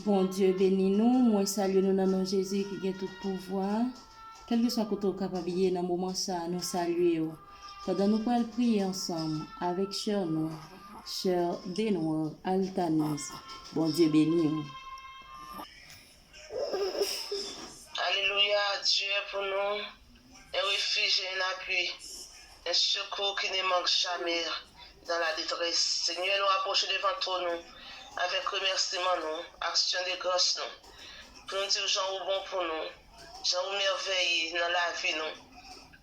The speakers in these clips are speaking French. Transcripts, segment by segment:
Bon Dieu bénis nous, moi salue nous dans le nom de Jésus qui a tout pouvoir. Quel que soit le côté capable dans le moment ça, nous saluons. Pendant nous pourrons prier ensemble avec Cher Noir, Cher Benoît, Altanise. Bon Dieu bénis nous. Alléluia, Dieu est pour nous, un refuge et un appui, un secours qui ne manque jamais dans la détresse. Seigneur, nous approchons devant toi, nous, avec remerciement, nous, action de grâce, nous, pour nous dire, Jean, ou bon pour nous, Jean, ou merveilleux dans la vie, nous.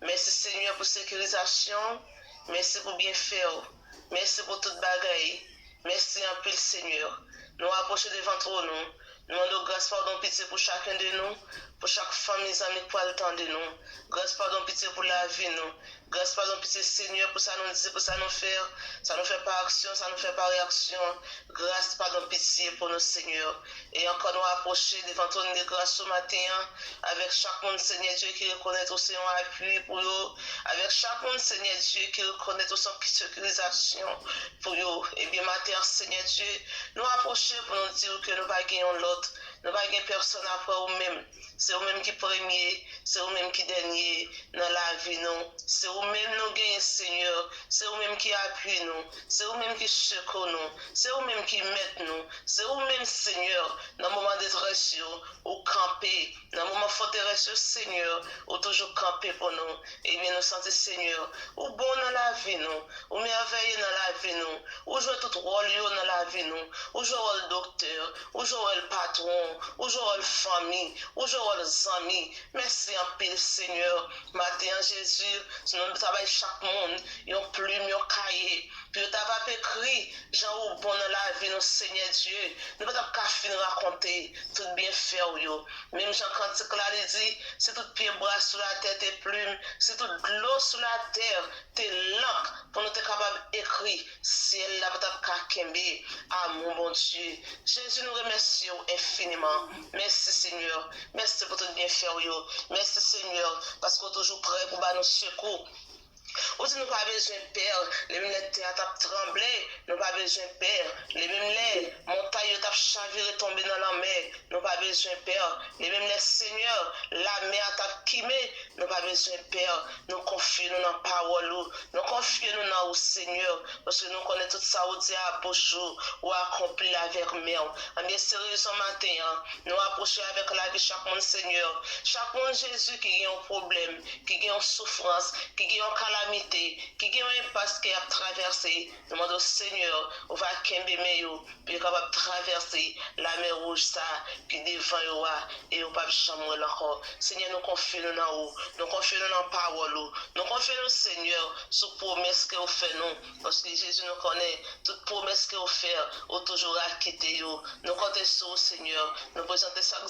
Merci, Seigneur, pour sécurisation, merci pour bien faire, merci pour toute bagaille, merci en pile, Seigneur. Nous approchons devant toi, nous. Nous demandons grâce, pardon, pitié pour chacun de nous, pour chaque famille, amis, pour le temps de nous. Grâce, pardon, pitié pour la vie, nous. Grâce, pardon, pitié, Seigneur, pour ça nous dire, pour ça nous faire. Ça nous fait par action, ça nous fait par réaction. Grâce, pardon, pitié pour nous, Seigneur. Et encore nous approcher devant ton de grâce ce matin, avec chaque monde, Seigneur Dieu, qui reconnaît aussi un appui pour eux. Avec chaque monde, Seigneur Dieu, qui reconnaît aussi une sécurisation pour eux. Et bien, matin, Seigneur Dieu, nous approcher pour nous dire que nous baguons l'autre. Nous n'avons pas personne après nous-mêmes. C'est nous-mêmes qui premier, c'est nous-mêmes qui dernier dans la vie. C'est nous-mêmes nous gagnons, Seigneur. C'est nous-mêmes qui appuient nous. C'est nous-mêmes qui secourent nous. C'est nous-mêmes qui mettent nous. C'est nous-mêmes, Seigneur, dans le moment de détresse, ou camper. Dans le moment de forteresse, Seigneur, ou toujours camper pour nous. Et bien, nous sentons, Seigneur, ou bon dans la vie, nous. Ou merveilleux dans la vie, nous. Ou jouer tout rôle dans la vie, nous. Ou jouer le docteur. Ou jouer le patron. Ou jouer la famille. Ou jouer les amis. Merci en pile, Seigneur. Matin, Jésus, nous travaillons chaque monde. Ils ont plume, ils ont cahier. Puis tu as écrit, Jean ou bon dans la vie, nous, Seigneur Dieu. Nous ne pouvons pas finir raconter tout bien fait. Même Jean Cantique là, il dit, c'est tout pied bras sur la terre, tes plumes, c'est tout de l'eau sur la terre, tes lampes, pour nous être capables d'écrire, ciel là, pour nous ah mon bon Dieu. Jésus, nous remercions infiniment. Merci Seigneur. Merci pour tout bien fait. Merci Seigneur, parce qu'on est toujours prêt pour nous secours. Ou si nous pas besoin de père, les mêmes les terres tap tremblé, nous pas besoin de père, les mêmes les montagnes tap chaviré tomber dans la mer, nous pas besoin de père, les mêmes les seigneurs, la mer tap quimé, nous pas besoin de père, nous confions nous dans parole, nous confions nous dans au Seigneur, parce que nous connaissons tout ça au dia à bouche ou accompli avec mer. En bien sérieux ce matin, nous approcher avec la vie chaque monde Seigneur, chaque monde Jésus qui a un problème, qui a une souffrance, qui a une calamité, qui a un impasse qui a traversé, nous demandons au Seigneur, on va kembe meyo, puis capable de traverser la mer rouge ça, qui devant yo et on pas chambre encore. Seigneur, nous confions nous dans vous, nous confions nous dans parole, nous confions nous Seigneur, sur promesse que vous faites nous, parce que Jésus nous connaît, toute promesse que vous faites, vous toujours acquitté yo. Nous comptons sur vous Seigneur, nous présentons chaque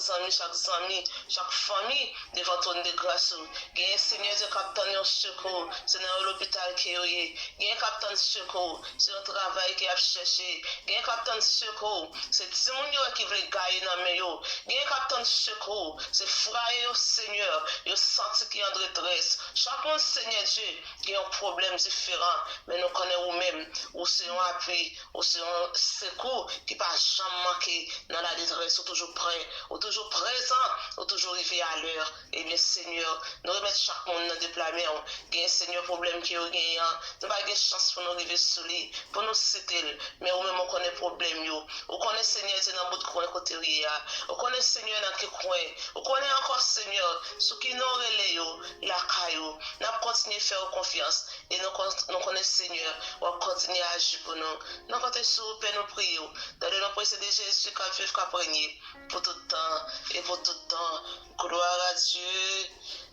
ami, chaque famille devant ton de grâce. Gagne Seigneur de capitaine secours, c'est dans l'hôpital qui est, gagne capitaine secours, c'est un travail qui a cherché, gagne capitaine secours, c'est Simon qui veut gagner dans le meilleur, gagne capitaine secours, c'est frère Seigneur, il senti qui est en détresse. Chacun Seigneur Dieu qui a un problème différent, mais nous connaissons nous-mêmes, ou c'est un appui, ou c'est un secours qui ne pas jamais manquer dans la détresse, ou toujours prêt, ou toujours présent, ou toujours arrivé à l'heure. Et bien Seigneur, nous remettons chaque monde dans le déploiement, gagne Seigneur problème qui est gagné, nous pas de chance pour nous arriver sur lui, pour nous citer, mais ou même on connaît problème yo, on connaît Seigneur c'est dans bout de coin côté ria, on connaît Seigneur dans quel coin, on connaît encore Seigneur ce qui nous relève yo, la caillou, n'a continuer faire confiance et nous connaissons Seigneur, on continuer à agir pour nous. Nous comptons sur Père nous prions, dans le nom précieux de Jésus qui vivre qui régner pour tout temps et pour tout temps. Gloire à Dieu,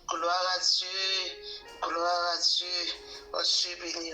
gloire à Dieu, gloire à Dieu. Oh Dieu béni.